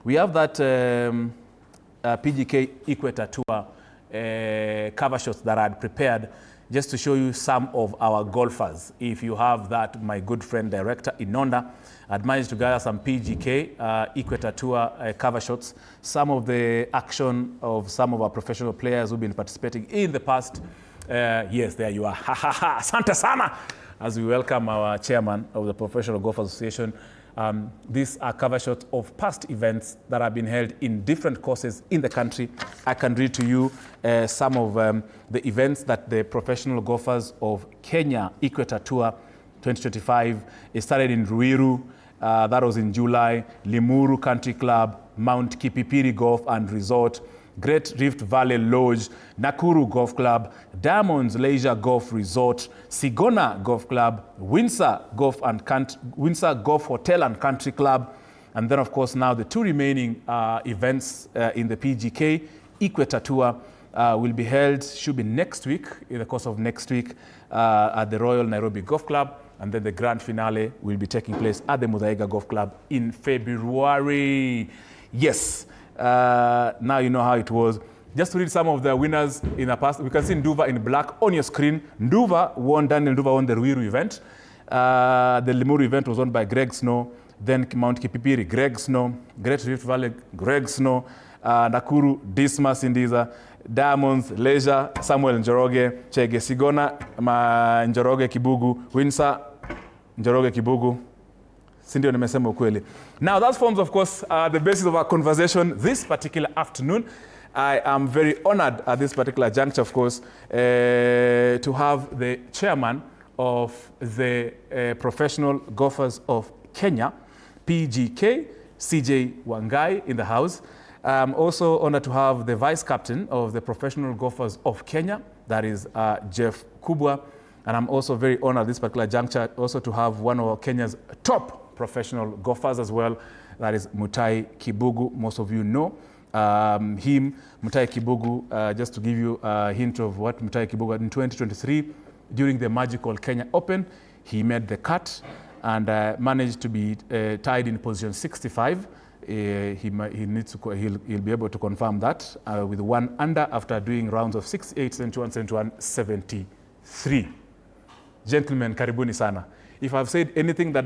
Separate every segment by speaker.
Speaker 1: We have that PGK Equator Tour cover shots that I had prepared just to show you some of our golfers. If you have that, my good friend director Inonda, I'd managed to gather some PGK Equator Tour cover shots, some of the action of some of our professional players who've been participating in the past. Yes, there you are. Asante sana! As we welcome our chairman of the Professional Golf Association. These are cover shots of past events that have been held in different courses in the country. I can read to you some of the events that the professional golfers of Kenya Equator Tour 2025. It started in Ruiru, that was in July, Limuru Country Club, Mount Kipipiri Golf and Resort, Great Rift Valley Lodge, Nakuru Golf Club, Diamonds Leisure Golf Resort, Sigona Golf Club, Windsor Golf Hotel and Country Club, and then of course now the two remaining events in the PGK Equator Tour will be held, should be next week, in the course of next week at the Royal Nairobi Golf Club, and then the grand finale will be taking place at the Muthaiga Golf Club in February. Yes. Now you know how it was. Just to read some of the winners in the past, we can see Nduva in black on your screen. Daniel Nduva won the Ruiru event. The Limuru event was won by Greg Snow. Then Mount Kipipiri, Greg Snow. Great Rift Valley, Greg Snow. Nakuru, Dismas Indiza. Diamonds, Leisure, Samuel Njoroge. Chege Sigona, Njoroge Kibugu. Windsor, Njoroge Kibugu. Sindio nimesema ukweli. Now that forms, of course, the basis of our conversation this particular afternoon. I am very honored at this particular juncture, of course, to have the chairman of the Professional Golfers of Kenya, PGK, CJ Wangai, in the house. I'm also honored to have the vice captain of the Professional Golfers of Kenya, that is Jeff Kubwa. And I'm also very honored at this particular juncture also to have one of Kenya's top professional golfers as well, that is Mutai Kibugu. Most of you know him. Mutai Kibugu, just to give you a hint of what Mutai Kibugu had in 2023, during the magical Kenya Open, he made the cut and managed to be tied in position 65. He'll be able to confirm that with 1 under after doing rounds of 68, 71, 71, 73. Gentlemen, karibuni sana. If I've said anything that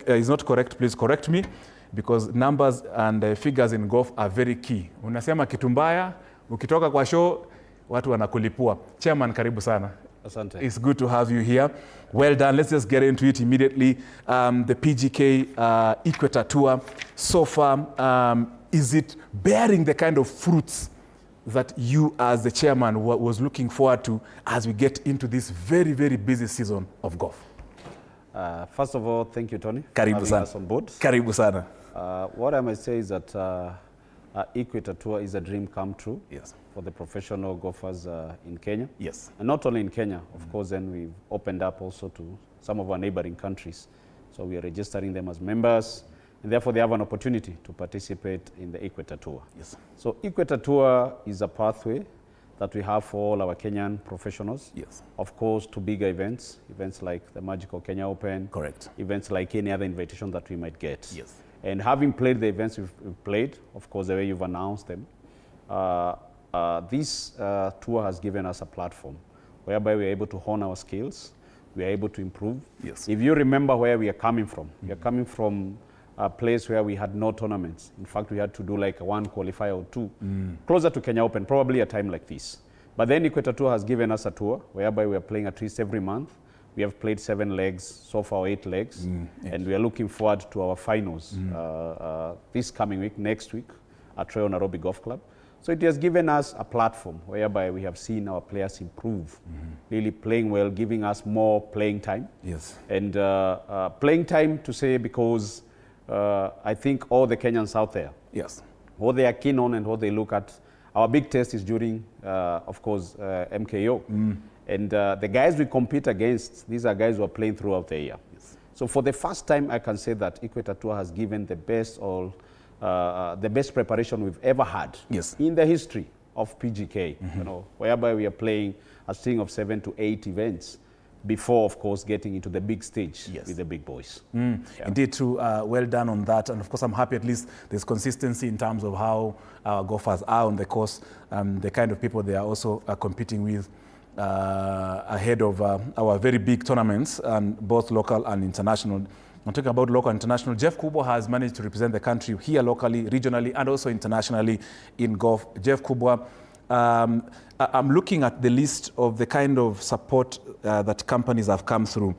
Speaker 1: is not correct, please correct me, because numbers and figures in golf are very key. Unasema kitu mbaya, ukitoka kwa show, watu wanakulipua. Chairman, karibu sana.
Speaker 2: Asante.
Speaker 1: It's good to have you here. Well done. Let's just get into it immediately. The PGK Equator Tour, so far, is it bearing the kind of fruits that you as the chairman was looking forward to as we get into this very, very busy season of golf?
Speaker 2: First of all, thank you, Tony,
Speaker 1: Karibu
Speaker 2: for having
Speaker 1: sana.
Speaker 2: us on board.
Speaker 1: Karibu sana.
Speaker 2: What I must say is that Equator Tour is a dream come true,
Speaker 1: yes,
Speaker 2: for the professional golfers in Kenya.
Speaker 1: Yes.
Speaker 2: And not only in Kenya, of course, then we've opened up also to some of our neighboring countries. So we are registering them as members, and therefore they have an opportunity to participate in the Equator Tour.
Speaker 1: Yes.
Speaker 2: So Equator Tour is a pathway that we have for all our Kenyan professionals.
Speaker 1: Yes.
Speaker 2: Of course, to bigger events like the magical Kenya Open.
Speaker 1: Correct.
Speaker 2: Events like any other invitation that we might get.
Speaker 1: Yes.
Speaker 2: And having played the events we've played, of course, the way you've announced them, this tour has given us a platform whereby we're able to hone our skills, we're able to improve.
Speaker 1: Yes.
Speaker 2: If you remember where we are coming from, we are coming from a place where we had no tournaments. In fact, we had to do like one qualifier or two, closer to Kenya Open, probably a time like this. But then Equator Tour has given us a tour whereby we are playing at least every month. We have played 7 legs, so far 8 legs,
Speaker 1: yes,
Speaker 2: and we are looking forward to our finals this coming week, next week, at Royal Nairobi Golf Club. So it has given us a platform whereby we have seen our players improve, really playing well, giving us more playing time.
Speaker 1: Yes.
Speaker 2: And playing time to say because I think all the Kenyans out there,
Speaker 1: Yes.
Speaker 2: what they are keen on and what they look at, our big test is during, of course, MKO. And the guys we compete against, these are guys who are playing throughout the year.
Speaker 1: Yes.
Speaker 2: So for the first time, I can say that Equator Tour has given the best preparation we've ever had,
Speaker 1: Yes,
Speaker 2: in the history of PGK, you know, whereby we are playing a string of 7 to 8 events. before, of course, getting into the big stage
Speaker 1: Yes.
Speaker 2: with the big boys.
Speaker 1: Indeed, true. Well done on that. And of course, I'm happy at least there's consistency in terms of how our golfers are on the course, the kind of people they are also competing with ahead of our very big tournaments, and both local and international. I'm talking about local and international. Jeff Kubwa has managed to represent the country here locally, regionally, and also internationally in golf. Jeff Kubwa, I'm looking at the list of the kind of support that companies have come through.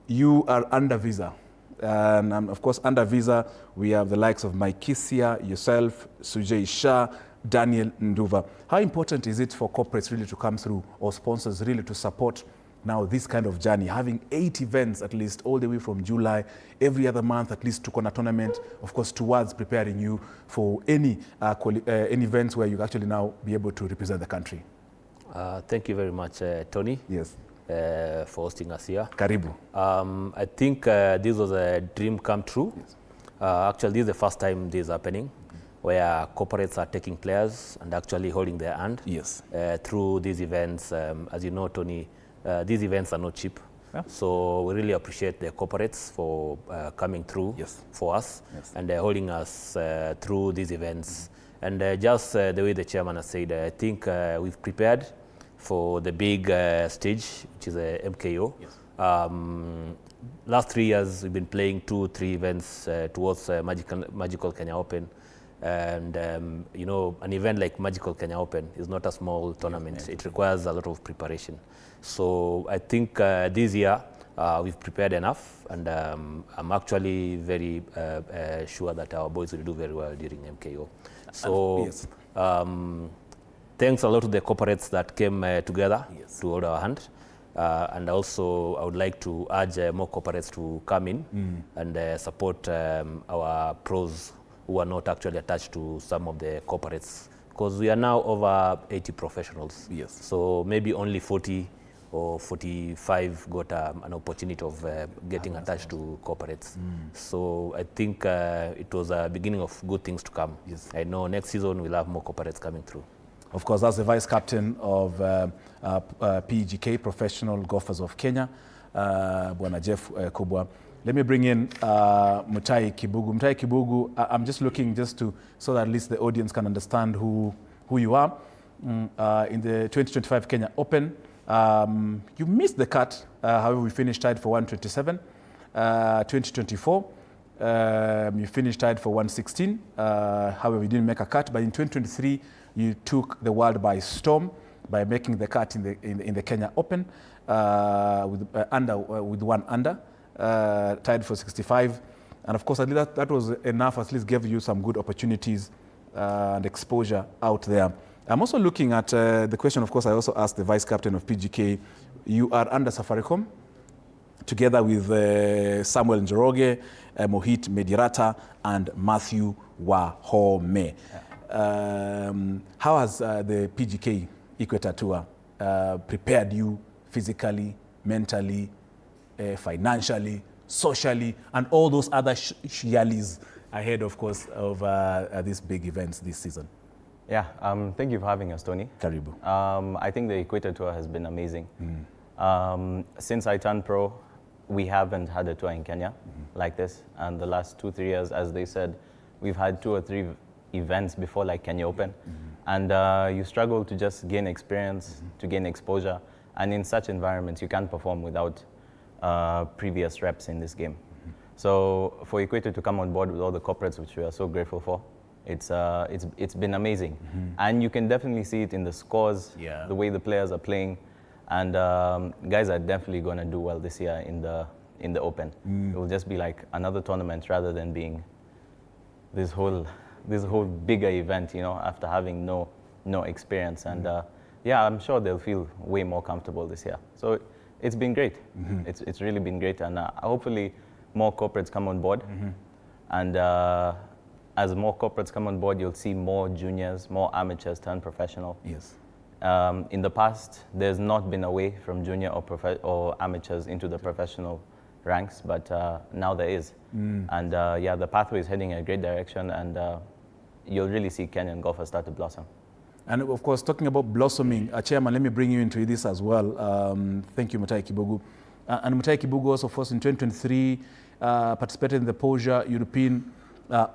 Speaker 1: You are under visa. And of course, under visa, we have the likes of Mike Kisia, yourself, Sujay Shah, Daniel Nduva. How important is it for corporates really to come through, or sponsors really to support now this kind of journey, having 8 events at least all the way from July, every other month at least, took on a tournament, of course, towards preparing you for any events where you actually now be able to represent the country?
Speaker 3: Thank you very much, Tony.
Speaker 1: Yes.
Speaker 3: For hosting us here.
Speaker 1: Karibu.
Speaker 3: I think this was a dream come true.
Speaker 1: Yes.
Speaker 3: Actually, this is the first time this is happening, where corporates are taking players and actually holding their hand.
Speaker 1: Yes.
Speaker 3: Through these events. As you know, Tony, these events are not cheap.
Speaker 1: Yeah.
Speaker 3: So we really appreciate the corporates for coming through for us and holding us through these events. And just the way the chairman has said, I think we've prepared for the big stage, which is a MKO.
Speaker 1: Yes.
Speaker 3: Last 3 years, we've been playing 2-3 events towards Magical Kenya Open. And, you know, an event like Magical Kenya Open is not a small tournament. It requires a lot of preparation. So I think this year we've prepared enough, and I'm actually very sure that our boys will do very well during MKO. So thanks a lot to the corporates that came together to hold our hand. And also, I would like to urge more corporates to come in and support our pros who are not actually attached to some of the corporates, because we are now over 80 professionals.
Speaker 1: Yes.
Speaker 3: So maybe only 40 or 45 got an opportunity of getting attached to corporates. So I think it was a beginning of good things to come.
Speaker 1: Yes.
Speaker 3: I know next season we'll have more corporates coming through.
Speaker 1: Of course, that's the vice captain of PGK, Professional Golfers of Kenya, Bwana Jeff Kubwa. Let me bring in Mutai Kibugu. Mutai Kibugu, I'm just looking so that at least the audience can understand who you are. In the 2025 Kenya Open, you missed the cut. However, we finished tied for 127. 2024, you finished tied for 116. However, you didn't make a cut. But in 2023, you took the world by storm by making the cut in the Kenya Open with 1 under. Tied for 65, and of course I think that was enough, at least gave you some good opportunities and exposure out there. I'm also looking at the question, of course, I also asked the vice captain of PGK. You are under Safaricom together with Samuel Njoroge, Mohit Medirata, and Matthew Wahome. How has the PGK Equator Tour prepared you physically, mentally, financially, socially, and all those other shialis ahead, of course, of these big events this season?
Speaker 4: Yeah, thank you for having us, Tony.
Speaker 1: Karibu.
Speaker 4: I think the Equator Tour has been amazing. Since I turned pro, we haven't had a tour in Kenya like this. And the last 2-3 years, as they said, we've had 2 or 3 events before, like Kenya Open. And you struggle to just gain experience, to gain exposure. And in such environments, you can't perform without previous reps in this game. So for Equator to come on board with all the corporates, which we are so grateful for, it's been amazing. And you can definitely see it in the scores, the way the players are playing, and guys are definitely going to do well this year in the Open. It will just be like another tournament rather than being this whole bigger event, you know, after having no experience. And yeah, I'm sure they'll feel way more comfortable this year. So it's been great. It's really been great, and hopefully more corporates come on board. And as more corporates come on board, you'll see more juniors, more amateurs turn professional.
Speaker 1: Yes.
Speaker 4: In the past, there's not been a way from junior or amateurs into the professional ranks, but now there is. And yeah, the pathway is heading in a great direction, and you'll really see Kenyan golfers start to blossom.
Speaker 1: And of course, talking about blossoming, Chairman, let me bring you into this as well. Thank you, Mutai Kibugu. And Mutai Kibugu also, of course, in 2023, participated in the PGK European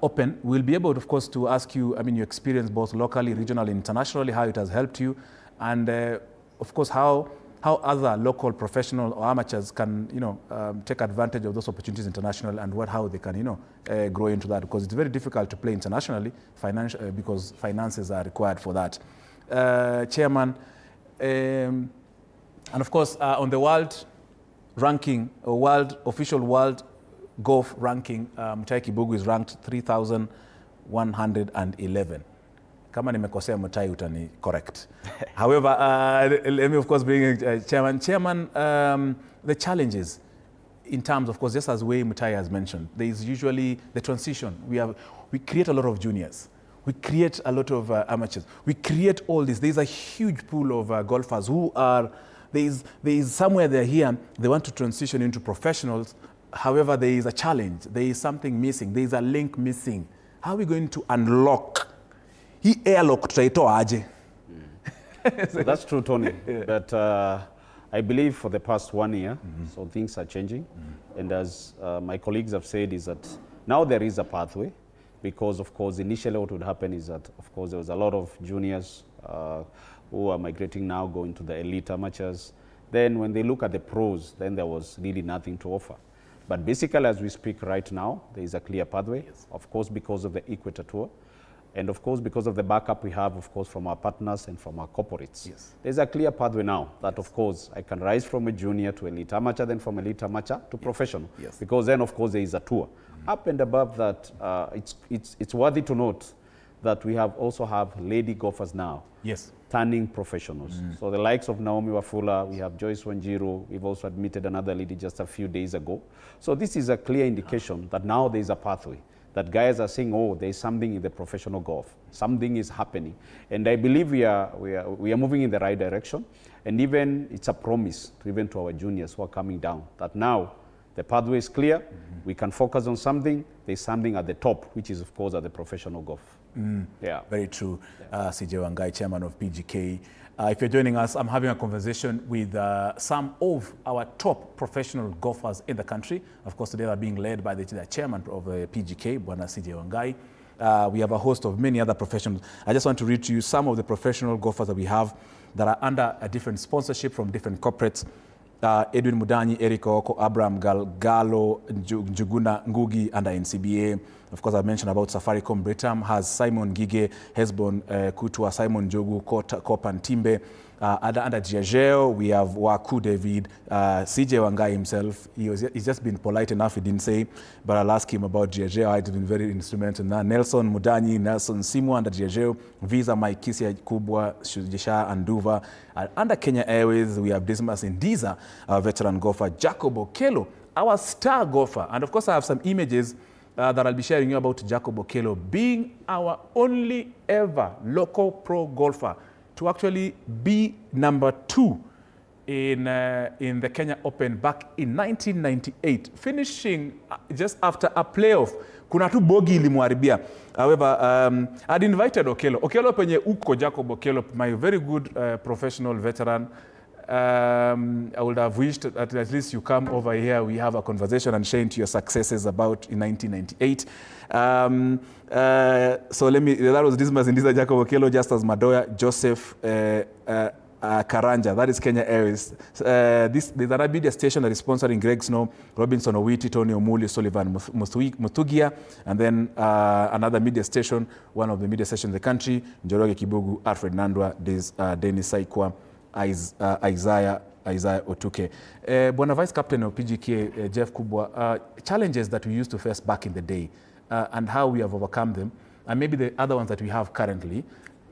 Speaker 1: Open. We'll be able, of course, to ask you, I mean, your experience both locally, regionally, internationally, how it has helped you, and of course, how other local professional or amateurs can, take advantage of those opportunities internationally, and how they can, grow into that, because it's very difficult to play internationally, because finances are required for that. Chairman, and of course, on the world ranking, official world golf ranking, Mutai Kibugu is ranked 3,111. Kama nimekosea Mutai, utani correct. However, let me of course bring in Chairman. Chairman, the challenges in terms, of course, just as way Mutai has mentioned, there is usually the transition. We create a lot of juniors. We create a lot of amateurs. We create all this. There's a huge pool of golfers who are, there is somewhere they're here, they want to transition into professionals. However, there is a challenge. There is something missing. There is a link missing. How are we going to unlock? He airlock tutaitoa aje.
Speaker 2: So that's true, Tony. But I believe for the past 1 year, so things are changing. And as my colleagues have said, is that now there is a pathway, because of course initially what would happen is that of course there was a lot of juniors who are migrating now, going to the elite amateurs. Then when they look at the pros, then there was really nothing to offer. But basically, as we speak right now, there is a clear pathway, of course, because of the Equator Tour. And of course, because of the backup we have, of course, from our partners and from our corporates. There's a clear pathway now that, of course, I can rise from a junior to elite amateur, then from elite amateur to professional. Because then, of course, there is a tour. Up and above that, it's worthy to note that we also have lady golfers now. Turning professionals. So the likes of Naomi Wafula, we have Joyce Wanjiru, we've also admitted another lady just a few days ago. So this is a clear indication that now there is a pathway, that guys are saying, oh, there's something in the professional golf. Something is happening. And I believe we are moving in the right direction. And even it's a promise to our juniors who are coming down, that now the pathway is clear, we can focus on something, there's something at the top, which is of course at the professional golf.
Speaker 1: Very true. CJ Wangai, Chairman of PGK. If you're joining us, I'm having a conversation with some of our top professional golfers in the country. Of course, today they're being led by the Chairman of PGK, Bwana CJ Wangai. We have a host of many other professionals. I just want to read to you some of the professional golfers that we have that are under a different sponsorship from different corporates. Edwin Mudanyi, Eric Oko, Abraham Gallo, Njuguna Ngugi under NCBA. Of course, I mentioned about Safaricom. Britam has Simon Gige, Hesbon Kutua, Simon Jogu, Kopan Timbe. Under Giageo, we have Waku David, CJ Wangai himself. He's just been polite enough, he didn't say, but I'll ask him about Giageo. I've been very instrumental in that. Nelson Mudanyi, Nelson Simu under Giageo, Visa Maikisia Kubwa, Shujisha Anduva. Under Kenya Airways, we have Dismas Ndiza, our veteran golfer, Jacob Okello, our star golfer. And of course, I have some images that I'll be sharing you about Jacob Okello being our only ever local pro golfer to actually be number 2 in the Kenya Open back in 1998, finishing just after a playoff. Kuna tu bogi ilimharibia. However, I'd invited Okello. Okello penye uko, Jacob Okello, my very good professional veteran. I would have wished that at least you come over here, we have a conversation and share into your successes about in 1998. So that was Dismas Ndiza, Jacob Okello, Justus Madoya, Joseph Karanja, that is Kenya Airways. There's another media station that is sponsoring Greg Snow, Robinson Owiti, Tony Omuli, Sullivan Mutugia, and then another media station, one of the media stations in the country, Njoroge Kibugu, Alfred Nandwa, Dennis Saikwa, Isaiah Otuke. Bwana Vice Captain of PGK, Jeff Kubwa, challenges that we used to face back in the day and how we have overcome them, and maybe the other ones that we have currently,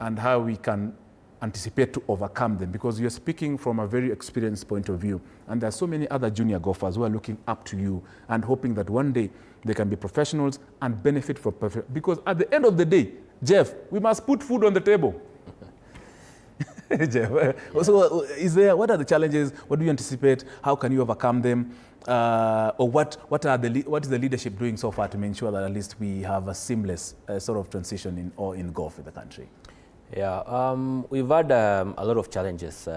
Speaker 1: and how we can anticipate to overcome them, because you're speaking from a very experienced point of view, and there are so many other junior golfers who are looking up to you and hoping that one day they can be professionals and benefit from because at the end of the day, Jeff, we must put food on the table. Jeff, so what are the challenges? What do you anticipate? How can you overcome them? Or what is the leadership doing so far to make sure that at least we have a seamless sort of transition in golf in the country?
Speaker 3: Yeah, we've had a lot of challenges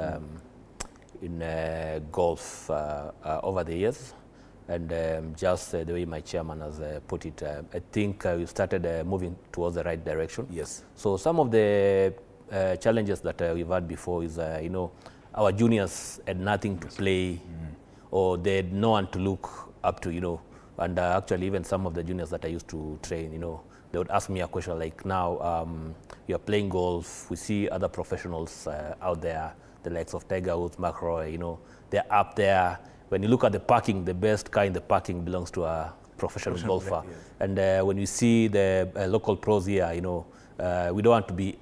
Speaker 3: in golf over the years, and just the way my chairman has put it, I think we've started moving towards the right direction.
Speaker 1: Yes.
Speaker 3: So some of the challenges that we've had before is, you know, our juniors had nothing to play, or they had no one to look up to, you know, and actually even some of the juniors that I used to train, you know, they would ask me a question like, now you're playing golf, we see other professionals out there, the likes of Tiger Woods, McIlroy, you know, they're up there. When you look at the parking, the best car in the parking belongs to a professional golfer.
Speaker 1: Yes.
Speaker 3: And when you see the local pros here, you know, we don't want to be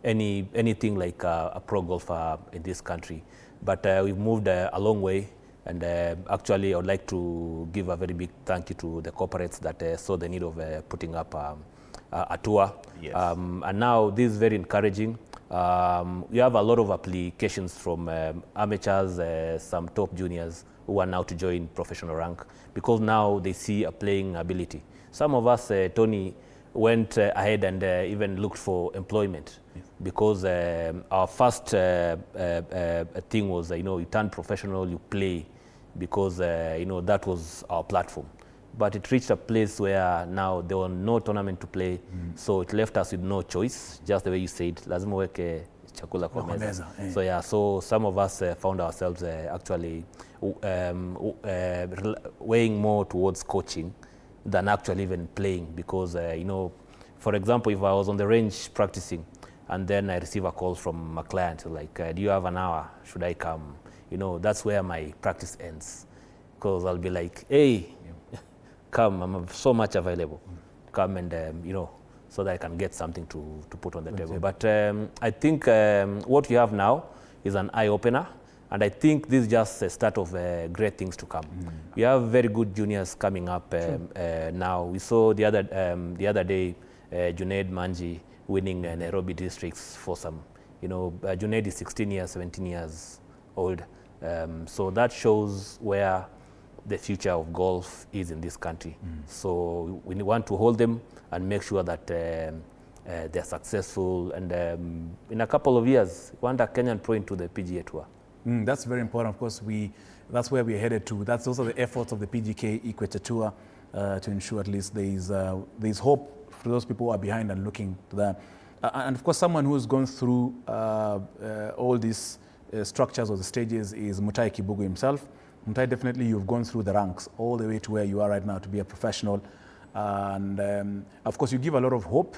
Speaker 3: anything like a pro golfer in this country. But we've moved a long way. And actually, I would like to give a very big thank you to the corporates that saw the need of putting up a tour.
Speaker 1: Yes.
Speaker 3: And now this is very encouraging. We have a lot of applications from amateurs, some top juniors who are now to join professional rank because now they see a playing ability. Some of us, Tony, went ahead and even looked for employment. Yes. Because our first thing was, you know, you turn professional, you play, because, you know, that was our platform. But it reached a place where now there were no tournament to play, so it left us with no choice, just the way you said, lazima weke chakula kwa meza. So yeah, so some of us found ourselves actually weighing more towards coaching than actually even playing, because, you know, for example, if I was on the range practicing and then I receive a call from a client like, do you have an hour? Should I come? You know, that's where my practice ends, because I'll be like, hey, come, I'm so much available. Come and, you know, so that I can get something to put on the table. But I think what you have now is an eye-opener. And I think this is just a start of great things to come. We have very good juniors coming up now. We saw the other day Junaid Manji winning Nairobi districts for some. You know, Junaid is 16 years, 17 years old. So that shows where the future of golf is in this country. So we want to hold them and make sure that they're successful. And in a couple of years, we want a Kenyan pro into the PGA Tour.
Speaker 1: That's very important. Of course, that's where we're headed to. That's also the efforts of the PGK Equator Tour to ensure at least there's hope for those people who are behind and looking to that. And of course, someone who's gone through all these structures or the stages is Mutai Kibugu himself. Mutai, definitely you've gone through the ranks all the way to where you are right now to be a professional. And of course, you give a lot of hope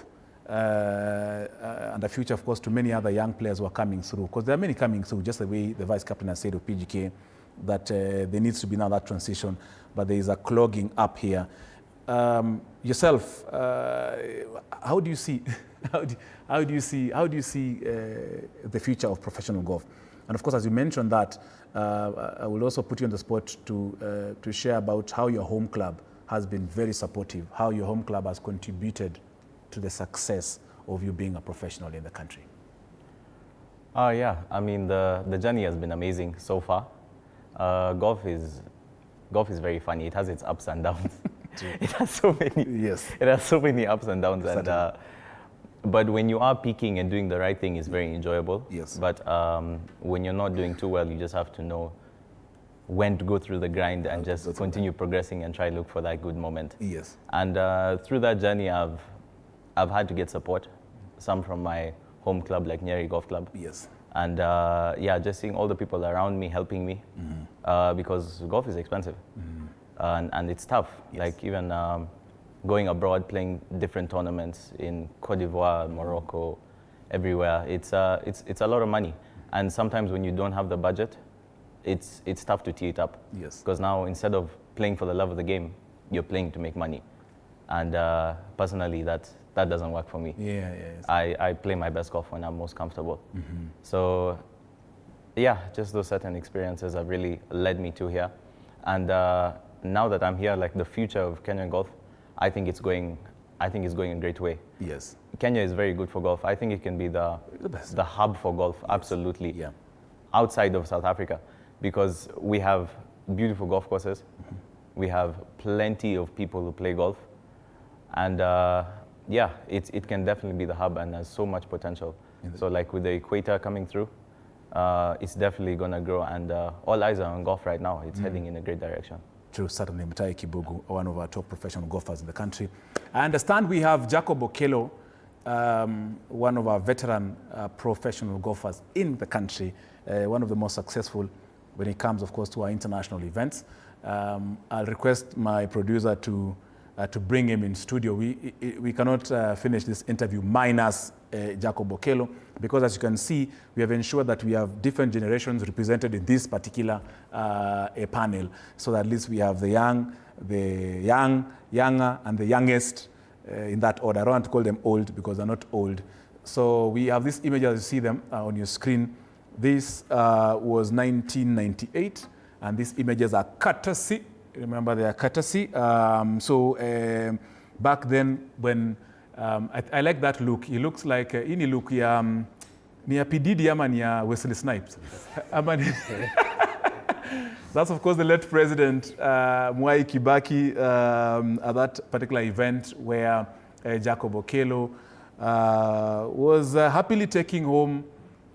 Speaker 1: and a future, of course, to many other young players who are coming through. Because there are many coming through, just the way the vice captain has said of PGK, that there needs to be now that transition, but there is a clogging up here. Yourself, how do you see the future of professional golf? And of course, as you mentioned that, I will also put you on the spot to share about how your home club has been very supportive, how your home club has contributed to the success of you being a professional in the country.
Speaker 4: Yeah, I mean, the journey has been amazing so far. Golf is very funny. It has its ups and downs. It has so many. Yes. It has so many ups and downs. And, but when you are peaking and doing the right thing, it's very enjoyable.
Speaker 1: Yes.
Speaker 4: But when you're not doing too well, you just have to know when to go through the grind and just continue progressing and try to look for that good moment.
Speaker 1: Yes.
Speaker 4: And through that journey, I've had to get support, some from my home club, like Nyeri Golf Club.
Speaker 1: Yes.
Speaker 4: And yeah, just seeing all the people around me helping me, because golf is expensive, and it's tough. Yes. Like even going abroad, playing different tournaments in Cote d'Ivoire, Morocco, everywhere. It's a lot of money, and sometimes when you don't have the budget, it's tough to tee it up.
Speaker 1: Yes.
Speaker 4: Because now instead of playing for the love of the game, you're playing to make money, and personally that doesn't work for me.
Speaker 1: Yeah, yes.
Speaker 4: I play my best golf when I'm most comfortable. So yeah, just those certain experiences have really led me to here. And now that I'm here, like the future of Kenyan golf, I think it's going a great way.
Speaker 1: Yes.
Speaker 4: Kenya is very good for golf. I think it can be the hub for golf, yes. Absolutely. Yeah. Outside of South Africa, because we have beautiful golf courses. We have plenty of people who play golf. And Yeah, it can definitely be the hub and has so much potential. So like with the Equator coming through, it's definitely going to grow, and all eyes are on golf right now. It's heading in a great direction.
Speaker 1: True, certainly. Mutai Kibugu, one of our top professional golfers in the country. I understand we have Jacob Okello, one of our veteran professional golfers in the country, one of the most successful when it comes, of course, to our international events. I'll request my producer to bring him in studio. We cannot finish this interview minus Jacob Okello, because as you can see, we have ensured that we have different generations represented in this particular panel, so that at least we have the young, younger, and the youngest in that order. I don't want to call them old because they're not old. So we have these images, as you see them on your screen. This was 1998, and these images are courtesy. Remember, they are courtesy. Back then, when I like that look. He looks like ini look ya ni ya P. Diddy ama ni ya Wesley Snipes. That's of course the late president Mwai Kibaki at that particular event where Jacob Okello was happily taking home,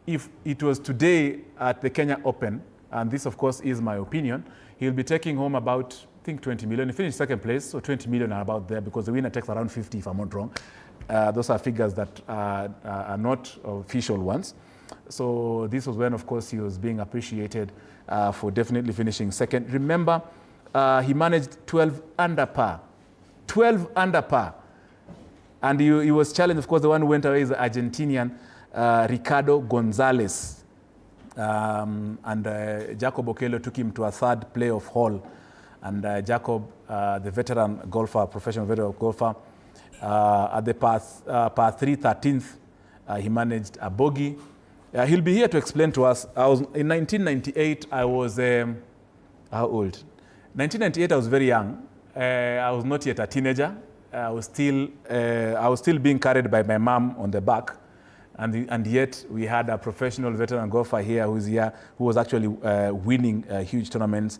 Speaker 1: if it was today at the Kenya Open, and this of course is my opinion, he'll be taking home about, I think, 20 million. He finished second place, so 20 million are about there, because the winner takes around 50, if I'm not wrong. Those are figures that are not official ones. So this was when, of course, he was being appreciated for definitely finishing second. Remember, he managed 12 under par. 12 under par. And he was challenged, of course, the one who went away is the Argentinian Ricardo Gonzalez. Jacob Okello took him to a third playoff hole. And Jacob, the veteran golfer, professional veteran golfer, at the par 3 13th, he managed a bogey. He'll be here to explain to us. In 1998, I was, how old? 1998, I was very young. I was not yet a teenager. I was still being carried by my mom on the back. And yet we had a professional veteran golfer here who was actually winning huge tournaments.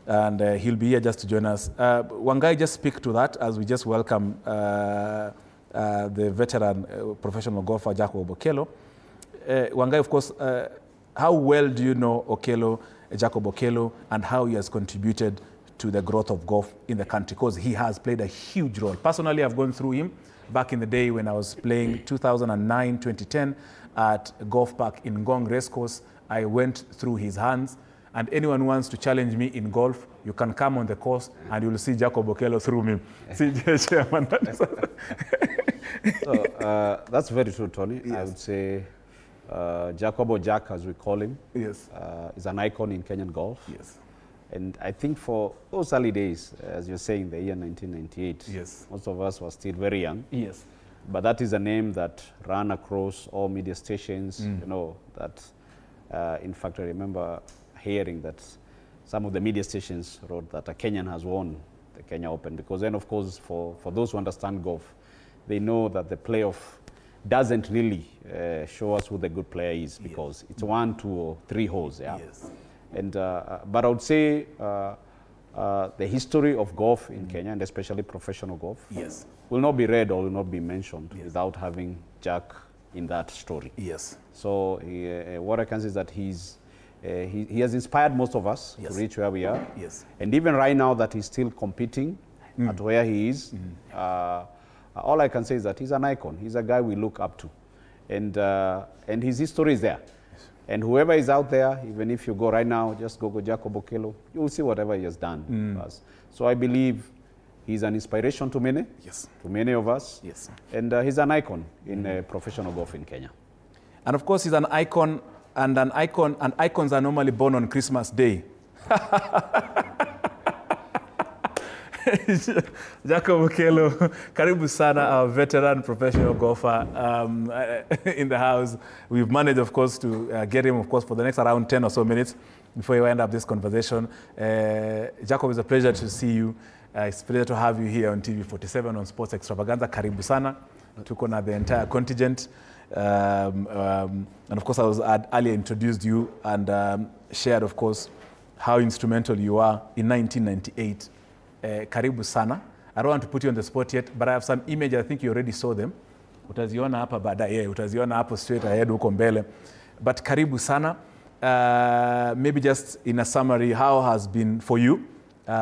Speaker 1: And he'll be here just to join us. Wangai, just speak to that as we just welcome the veteran professional golfer, Jacob Okello. Wangai, of course, how well do you know Jacob Okello, and how he has contributed to the growth of golf in the country? Because he has played a huge role. Personally, I've gone through him back in the day when I was playing 2009, 2010 at Golf Park in Ngong Racecourse. I went through his hands. And anyone who wants to challenge me in golf, you can come on the course and you will see Jacob Okello through me. Chairman.
Speaker 2: So, that's very true, Tony. Yes. I would say Jacob Jack, as we call him,
Speaker 1: yes,
Speaker 2: is an icon in Kenyan golf.
Speaker 1: Yes.
Speaker 2: And I think for those early days, as you're saying, the year 1998,
Speaker 1: yes,
Speaker 2: most of us were still very young.
Speaker 1: Yes.
Speaker 2: But that is a name that ran across all media stations, you know, that in fact I remember hearing that some of the media stations wrote that a Kenyan has won the Kenya Open, because then, of course, for those who understand golf, they know that the playoff doesn't really show us who the good player is, because it's 1, 2, or 3 holes. Yeah.
Speaker 1: Yes.
Speaker 2: And but I would say the history of golf in Kenya, and especially professional golf,
Speaker 1: yes,
Speaker 2: will not be read or will not be mentioned without having Jack in that story.
Speaker 1: Yes.
Speaker 2: So what I can say is that he has inspired most of us to reach where we are.
Speaker 1: Yes.
Speaker 2: And even right now that he's still competing at where he is, all I can say is that he's an icon. He's a guy we look up to. And his history is there. Yes. And whoever is out there, even if you go right now, just Google Jacob Okello, you will see whatever he has done. So I believe he's an inspiration to many, to many of us.
Speaker 1: Yes.
Speaker 2: And he's an icon in professional golf in Kenya.
Speaker 1: And of course, he's an icon, and icons are normally born on Christmas Day. Jacob Okello, karibu sana, our veteran professional golfer in the house. We've managed, of course, to get him, of course, for the next around 10 or so minutes before we end up this conversation. Jacob, it's a pleasure to see you. It's a pleasure to have you here on TV47 on Sports Extravaganza. Karibu sana. Tuko na the entire contingent. And of course, I earlier introduced you and shared, of course, how instrumental you are in 1998. Karibu sana. I don't want to put you on the spot yet, but I have some image. I think you already saw them. Utaziona hapa baadaye, utaziona hapo straight ahead huko mbele. But karibu sana. Maybe just in a summary, how has been for you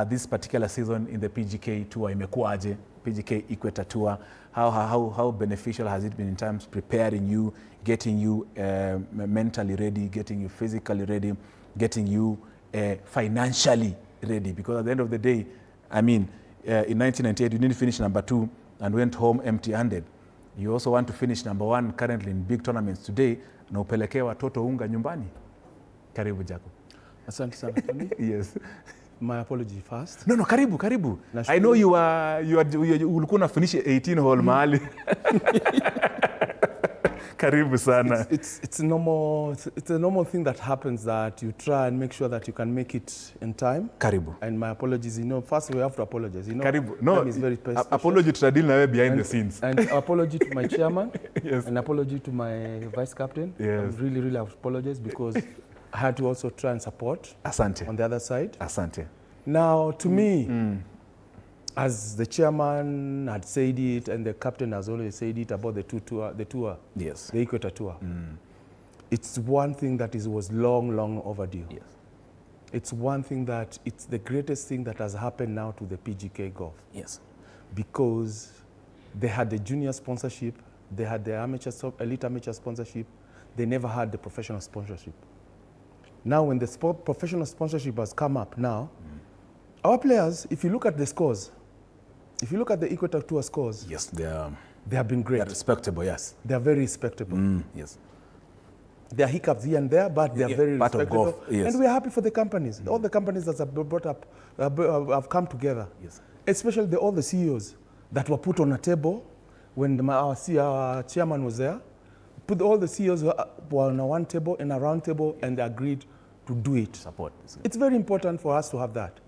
Speaker 1: this particular season in the PGK Tour? Imekuwaje? PGK Equator Tour. How beneficial has it been in terms of preparing you, getting you mentally ready, getting you physically ready, getting you financially ready? Because at the end of the day, I mean, in 1998, you didn't finish number 2 and went home empty-handed. You also want to finish number 1 currently in big tournaments today, na upelekee watoto unga nyumbani. Karibu Jacob.
Speaker 5: Asante sana Tony.
Speaker 1: Yes.
Speaker 5: My apology first.
Speaker 1: No, karibu. I know you ulikuwa unafinish 18 hole mahali. Karibu sana.
Speaker 5: It's a normal thing that happens, that you try and make sure that you can make it in time.
Speaker 1: Karibu.
Speaker 5: And my apologies, first we have to apologize.
Speaker 1: Karibu. No,
Speaker 5: time is very special.
Speaker 1: Apology to deal na behind the scenes.
Speaker 5: And apology to my chairman.
Speaker 1: Yes.
Speaker 5: And apology to my vice captain.
Speaker 1: Yes.
Speaker 5: I really apologize because I had to also try and support.
Speaker 1: Asante.
Speaker 5: On the other side.
Speaker 1: Asante.
Speaker 5: Now, to me, as the chairman had said it, and the captain has always said it about the tour,
Speaker 1: Yes.
Speaker 5: the Equator Tour. It's one thing that was long overdue.
Speaker 1: Yes.
Speaker 5: It's one thing that it's the greatest thing that has happened now to the PGK Golf.
Speaker 1: Yes.
Speaker 5: Because they had the junior sponsorship, they had the elite amateur sponsorship, they never had the professional sponsorship. Now, when the professional sponsorship has come up now, our players, if you look at the scores, if you look at the Equator Tour scores,
Speaker 1: Yes, they
Speaker 5: have been great.
Speaker 1: are respectable, yes.
Speaker 5: They are very respectable.
Speaker 1: Yes.
Speaker 5: There are hiccups here and there, but they are very
Speaker 1: part of
Speaker 5: respectable.
Speaker 1: golf, yes.
Speaker 5: And we are happy for the companies. All the companies that have brought up have come together.
Speaker 1: Yes.
Speaker 5: Especially all the CEOs that were put on a table when our chairman was there. Put all the CEOs were on one table, in a round table, and they agreed to do it.
Speaker 1: Support.
Speaker 5: It's very important for us to have that.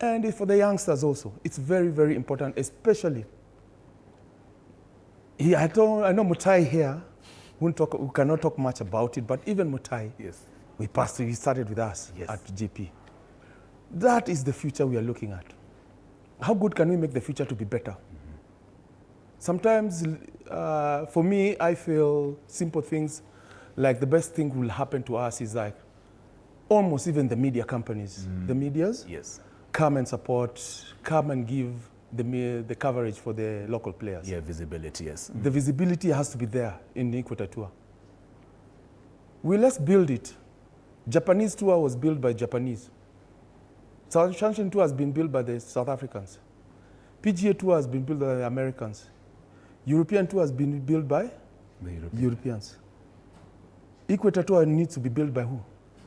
Speaker 5: And for the youngsters also, it's very important, especially. I know Mutai here, we cannot talk much about it, but even Mutai,
Speaker 1: Yes.
Speaker 5: he started with us
Speaker 1: Yes.
Speaker 5: at GP. That is the future we are looking at. How good can we make the future to be better? Sometimes, for me, I feel simple things, like the best thing will happen to us is like almost even the media companies, the medias,
Speaker 1: Yes.
Speaker 5: come and support, come and give the coverage for the local players.
Speaker 1: Yeah, visibility, yes.
Speaker 5: The visibility has to be there in the Equator Tour. Let's build it. Japanese Tour was built by Japanese. South Shanshan Tour has been built by the South Africans. PGA Tour has been built by the Americans. European Tour has been built by
Speaker 1: The
Speaker 5: Europeans. Equator Tour needs to be built by who?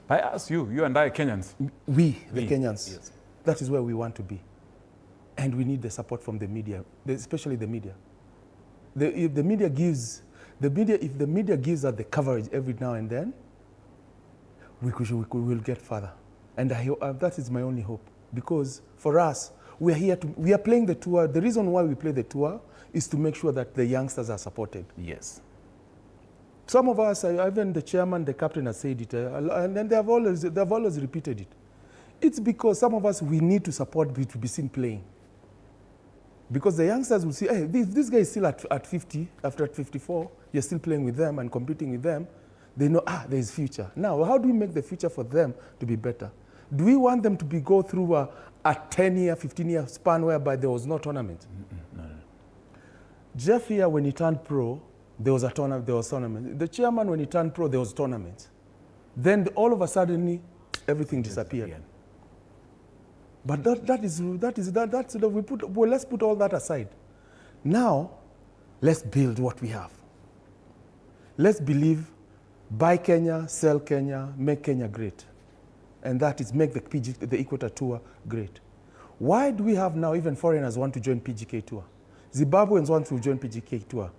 Speaker 1: By us, you and I, Kenyans.
Speaker 5: We, the
Speaker 1: We,
Speaker 5: Kenyans.
Speaker 1: yes.
Speaker 5: That is where we want to be. And we need the support from the media, especially the media. If the media gives us the coverage every now and then, we will get further. And that is my only hope. Because for us, we are playing the tour. The reason why we play the tour is to make sure that the youngsters are supported.
Speaker 1: Yes.
Speaker 5: Some of us, even the chairman, the captain has said it, and then they have always repeated it. It's because some of us, we need to support to be seen playing. Because the youngsters will see, hey, this guy is still at 50, after 54, you're still playing with them and competing with them. They know, there is future. Now, how do we make the future for them to be better? Do we want them to go through a 10-year, 15-year span whereby there was no tournament?
Speaker 1: No.
Speaker 5: Jeff here, when he turned pro, there was tournament. The chairman, when he turned pro, there was tournament. Then all of a sudden, everything disappeared.
Speaker 1: Again.
Speaker 5: But let's put all that aside. Now, let's build what we have. Let's believe, buy Kenya, sell Kenya, make Kenya great. And that is make the Equator Tour great. Why do we have now even foreigners want to join PGK Tour? Zimbabweans want to join PGK Tour.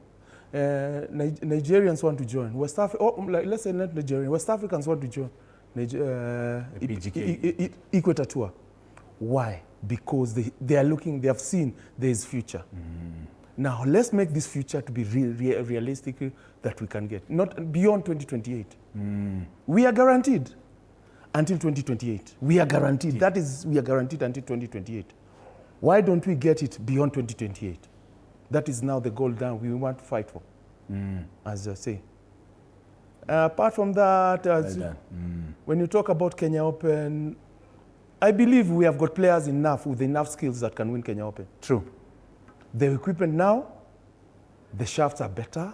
Speaker 5: Nigerians want to join. Let's say not Nigerian. West Africans want to join
Speaker 1: PGK.
Speaker 5: Equator Tour. Why? Because they have seen there is future. Now let's make this future to be realistic that we can get. Not beyond 2028. We are guaranteed until 2028. We are guaranteed. That is, we are guaranteed until 2028. Why don't we get it beyond 2028? That is now the goal that we want to fight for, as I say. Apart from that, when you talk about Kenya Open, I believe we have got players with enough skills that can win Kenya Open.
Speaker 1: True.
Speaker 5: The equipment now, the shafts are better.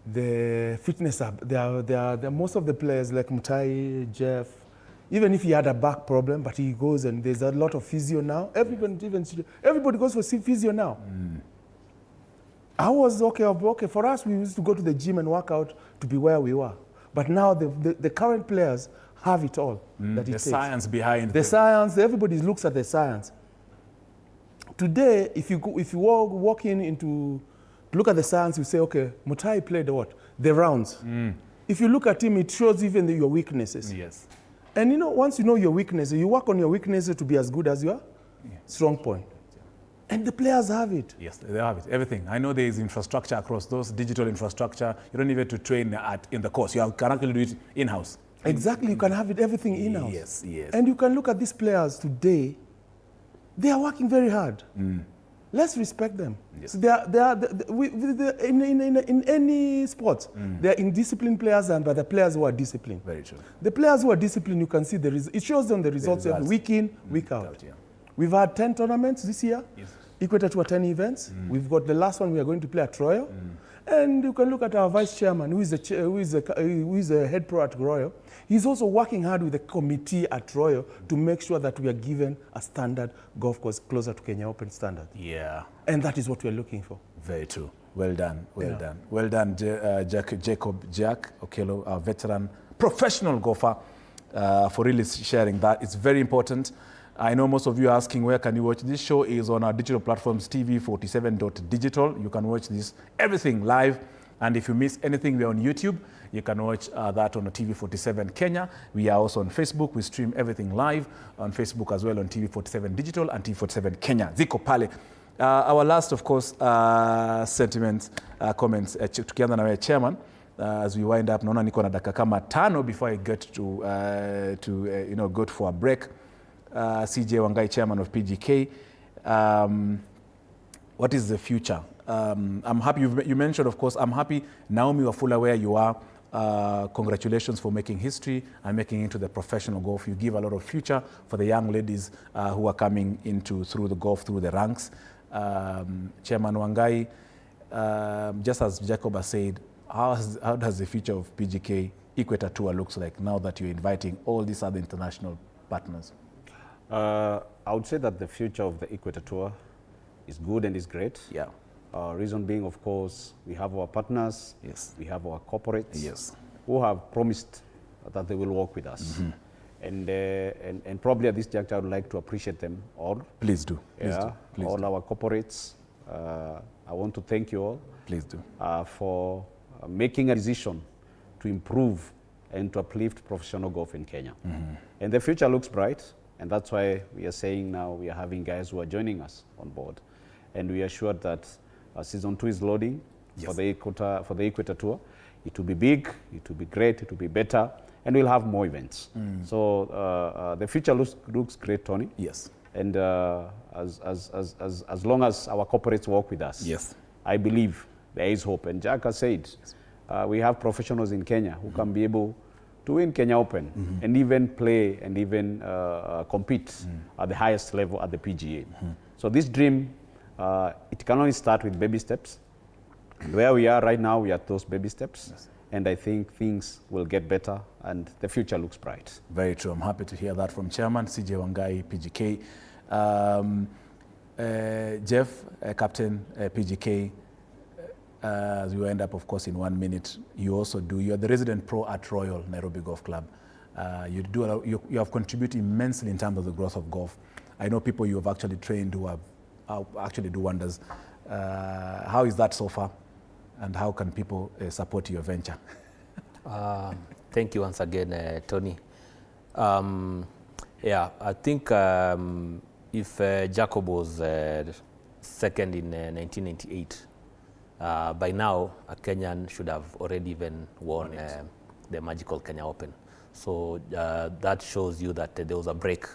Speaker 5: The fitness, most of the players like Mutai, Jeff, even if he had a back problem, but he goes and there's a lot of physio now. Everybody goes for physio now. I was okay. For us, we used to go to the gym and work out to be where we were. But now the current players have it all. That it
Speaker 1: the
Speaker 5: takes.
Speaker 1: science behind
Speaker 5: the science. Everybody looks at the science. Today, if you walk into look at the science, you say, okay, Mutai played what? The rounds. If you look at him, it shows even your weaknesses.
Speaker 1: Yes.
Speaker 5: And you know, once you know your weaknesses, you work on your weaknesses to be as good as your strong point. And the players have it.
Speaker 1: Yes, they have it. Everything. I know there is infrastructure across those, digital infrastructure. You don't even have to train in the course. You can actually do it in-house.
Speaker 5: Exactly. You can have it everything in-house.
Speaker 1: Yes, yes.
Speaker 5: And you can look at these players today. They are working very hard. Let's respect them.
Speaker 1: Yes.
Speaker 5: So in any sport, they are indisciplined players and by the players who are disciplined.
Speaker 1: Very true.
Speaker 5: The players who are disciplined, you can see it shows them the results every week in, week out.
Speaker 1: Yeah.
Speaker 5: We've had 10 tournaments this year.
Speaker 1: Yes.
Speaker 5: Equator to 10 events. We've got the last one we are going to play at Royal. And you can look at our vice chairman, who is a head pro at Royal. He's also working hard with the committee at Royal to make sure that we are given a standard golf course closer to Kenya Open standard.
Speaker 1: Yeah.
Speaker 5: And that is what we're looking for.
Speaker 1: Very true. Well done. Well done. Well done, Jacob Jack Okello, our veteran professional golfer, for really sharing that. It's very important. I know most of you are asking where can you watch this show. Is on our digital platforms, tv47.digital. You can watch this everything live. And if you miss anything, we're on YouTube. You can watch that on TV47 Kenya. We are also on Facebook. We stream everything live on Facebook as well on TV47 Digital and TV47 Kenya. Ziko pale. Our last, of course, sentiments, comments, tukianza na wewe chairman, as we wind up, naona niko na dakika kama 5 before I get to go for a break. CJ Wangai, chairman of PGK. What is the future? I'm happy, you mentioned, of course, I'm happy Naomi Wafula where you are. Congratulations for making history and making into the professional golf. You give a lot of future for the young ladies who are coming through the golf, through the ranks. Chairman Wangai, just as Jacob has said, how does the future of PGK Equator Tour looks like now that you're inviting all these other international partners?
Speaker 2: I would say that the future of the Equator Tour is good and is great.
Speaker 1: Yeah.
Speaker 2: Reason being, of course, we have our partners,
Speaker 1: Yes.
Speaker 2: we have our corporates,
Speaker 1: Yes.
Speaker 2: who have promised that they will work with us. And probably at this juncture, I would like to appreciate them all.
Speaker 1: Please do. Please do. Please
Speaker 2: all
Speaker 1: do.
Speaker 2: our corporates. I want to thank you all.
Speaker 1: Please do.
Speaker 2: For making a decision to improve and to uplift professional golf in Kenya. And the future looks bright, and that's why we are saying now we are having guys who are joining us on board. And we are sure that season 2 is loading for the Equator Tour. It will be big, it will be great, it will be better, and we'll have more events. So the future looks great, Tony.
Speaker 1: Yes.
Speaker 2: And as long as our corporates work with us,
Speaker 1: Yes.
Speaker 2: I believe there is hope. And Jack has said, we have professionals in Kenya who can be able to win Kenya Open and even play and even compete at the highest level at the PGA. So this dream, it can only start with baby steps. And where we are right now, we are at those baby steps. Yes. And I think things will get better and the future looks bright.
Speaker 1: Very true. I'm happy to hear that from Chairman CJ Wangai, PGK. Jeff, Captain PGK, as we end up, of course, in 1 minute, you're the resident pro at Royal Nairobi Golf Club. You have contributed immensely in terms of the growth of golf. I know people you have actually trained who have actually do wonders. How is that so far? And how can people support your venture?
Speaker 3: Thank you once again, Tony. Yeah, I think if Jacob was second in 1998, by now a Kenyan should have already even won the Magical Kenya Open. So that shows you that there was a break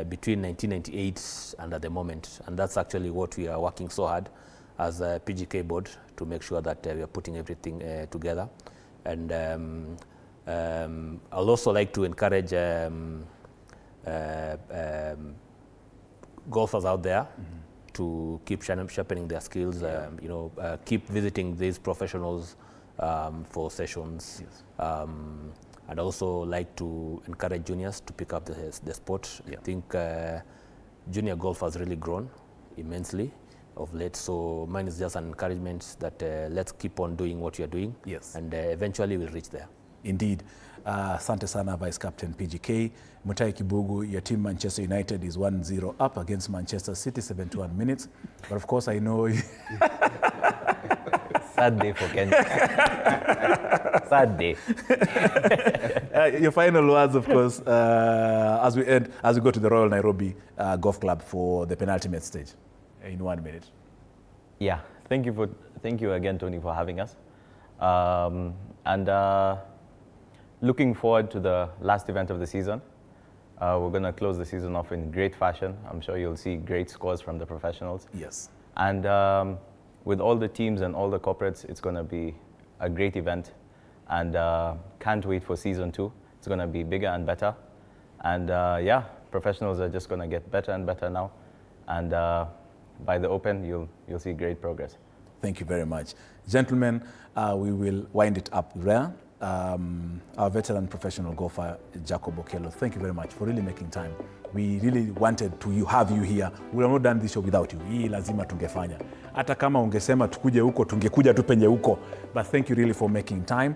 Speaker 3: between 1998 and at the moment. And that's actually what we are working so hard as a PGK board to make sure that we are putting everything together. And I'll also like to encourage golfers out there to keep sharpening their skills, keep visiting these professionals for sessions.
Speaker 1: Yes.
Speaker 3: I'd also like to encourage juniors to pick up the sport.
Speaker 1: Yeah.
Speaker 3: I think junior golf has really grown immensely of late, so mine is just an encouragement that let's keep on doing what you're doing.
Speaker 1: Yes.
Speaker 3: And eventually we'll reach there.
Speaker 1: Indeed. Asante sana Vice Captain PGK. Mutai Kibugu, your team Manchester United is 1-0 up against Manchester City, 71 minutes. But of course I know...
Speaker 4: Sad day for Kenya. Sad day.
Speaker 1: Your final words, of course, as we go to the Royal Nairobi Golf Club for the penultimate stage in 1 minute.
Speaker 4: Yeah, thank you again, Tony, for having us. Looking forward to the last event of the season. We're going to close the season off in great fashion. I'm sure you'll see great scores from the professionals.
Speaker 1: Yes.
Speaker 4: And with all the teams and all the corporates, it's going to be a great event. And can't wait for season 2. It's going to be bigger and better. And yeah, professionals are just going to get better and better now. And by the Open, you'll see great progress.
Speaker 1: Thank you very much. Gentlemen, we will wind it up there. Our veteran professional golfer, Jacob Okello, thank you very much for really making time. We really wanted to have you here. We have not done this show without you. Hii lazima tungefanya. Hata kama ungesema tukuje huko, tungekuja tu penye huko. But thank you really for making time,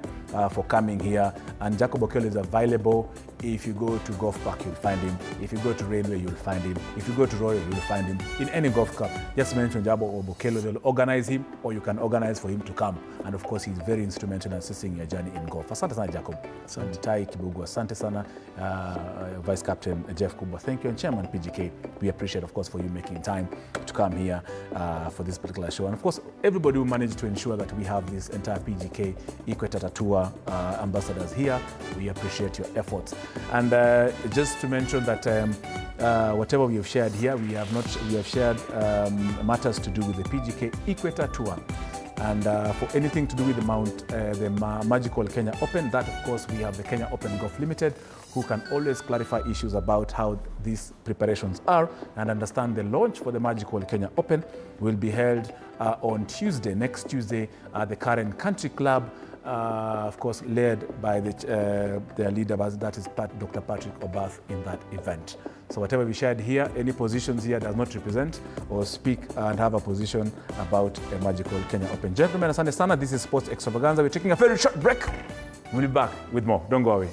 Speaker 1: for coming here. And Jacob Okello is available. If you go to Golf Park, you'll find him. If you go to Railway, you'll find him. If you go to Royal, you'll find him. In any golf club, just mention Jacob Okello. They'll organize him, or you can organize for him to come. And of course, he's very instrumental in assisting your journey in golf. Asante sana, Jacob. Mutai Kibugu, asante sana, Vice Captain Jeff Kubwa. Thank you, and Chairman PGK. We appreciate, of course, for you making time to come here for this particular show. And of course, everybody will manage to ensure that we have this entire PGK Equator Tour ambassadors here. We appreciate your efforts. And just to mention that whatever we have shared here, we have shared matters to do with the PGK Equator Tour. And for anything to do with the Magical Kenya Open, that of course we have the Kenya Open Golf Limited, who can always clarify issues about how these preparations are and understand the launch for the Magical Kenya Open will be held on Tuesday, next Tuesday, at the Karen Country Club, of course led by their leader, that is Dr. Patrick Obath, in that event. So whatever we shared here, any positions here does not represent or speak and have a position about a Magical Kenya Open. Gentlemen, asante sana. This is Sports Extravaganza. We're taking a very short break. We'll be back with more. Don't go away.